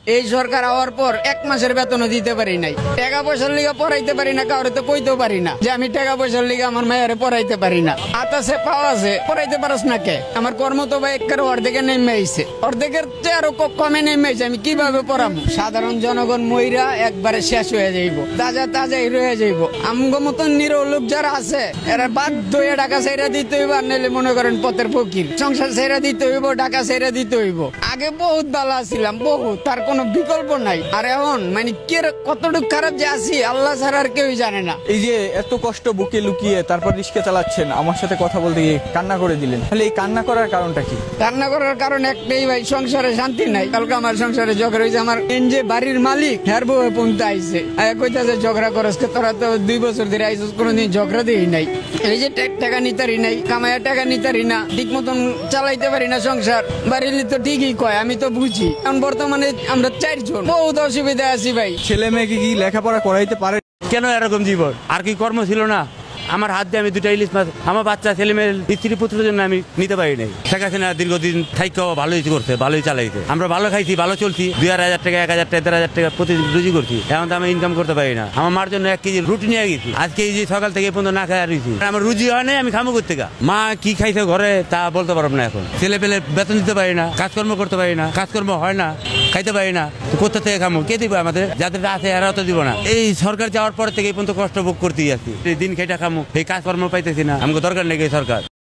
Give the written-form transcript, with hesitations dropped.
এই সরকার হওয়ার পর 1 মাসের বেতনও দিতে পারি নাই। টাকা পয়সার লিগা পড়াইতে পারি না, কাউরে তো কইতেও পারি না যে আমি টাকা পয়সার লিগা আমার মায়েরে পড়াইতে পারি না। আতাসে পাওয়া আছে, পড়াইতে পারস না কে? আমার কর্ম তো ভাই একের অর্ধেকে নেমে আইছে, অর্ধেকের চেয়ে আরো কমে নেমে আইছে। আমি কিভাবে পড়াবো? সাধারণ জনগণ মইরা একবারে শেষ হয়ে যাইব, তাজা তাজাই রয়ে যাইব। আমগো মতন নিরীহ লোক যারা আছে এরা বাধ্য হয়ে টাকা ছাইরা দিতে হইব, আর নাইলে মনে করেন পথের ফকির। সংসার ছাইরা দিতে হইব, টাকা ছাইরা দিতে হইব। আগে বহুত ভালো আছিলাম, বহুত, তার কোনো বিকল্প নাই। আর এখন মানে কতটুকু খারাপ যে আছি আল্লাহ ছাড়া আর কেউই জানে না। এই যে এত কষ্ট বুকে লুকিয়ে তারপর রিস্কে চালাচ্ছেন, আমার সাথে কথা বলতে গিয়ে কান্না করে দিলেন, তাহলে এই কান্না করার কারণটা কি? কান্না করার কারণ একটাই ভাই, সংসারে শান্তি নাই। কালকে আমার সংসারে ঝগড়া হয়েছে। আমার যে বাড়ির মালিক হের বউ পৌঁছে আইছে, কইতাছে ঝগড়া করস, তোরা তো 2 বছর ধরে আইছিস, কোনোদিন ঝগড়া দিই নাই। এই যে টাকা নিতারি নাই, কামাইয়া টাকা নিতারি না, ঠিক মতন চালাইতে পারি না সংসার। বাড়ির তো ঠিকই কয়, আমি তো বুঝি। এখন বর্তমানে আমরা 4 জন, বহুত অসুবিধা আছি ভাই। ছেলে মেয়েকে কি লেখাপড়া করাইতে পারে? কেন এরকম জীবন? আর কি কর্ম ছিল না? আমার হাত দিয়ে আমি 2টা ইলিশ মাছ আমার বাচ্চা ছেলে মেয়ের স্ত্রী পুত্রের জন্য আমি নিতে পারি নাই। শেখ হাসিনা দীর্ঘদিন থাইকেও ভালোই করছে, ভালোই চালাইছে। আমরা ভালো খাইছি, ভালো চলছি। 2,500 টাকা, 1,000 টাকা, 1,500 টাকা প্রতিদিন রুজি করছি। এখন তো আমি ইনকাম করতে পারি না। আমার মার জন্য 1 কেজি রুটি নিয়ে গেছি, আজকে এই যে সকাল থেকে পর্যন্ত না খাই রয়েছি। আমার রুজি হয় নাই, আমি খামো করতে গা। মা কি খাইছে ঘরে তা বলতে পারব না। এখন ছেলে পেলে বেতন দিতে পারি না, কাজকর্ম করতে পারি না, কাজকর্ম হয় না, খাইতে পারি না। কোথা থেকে খামো? কে দিব? আমাদের যাদের আছে এরাও তো দিব না। এই সরকার যাওয়ার পর থেকে এই পর্যন্ত কষ্ট ভোগ করতেই আছি। দিন খেটা খামো, এই কাজকর্ম পাইতেছি না। আমাকে দরকার নেই সরকার।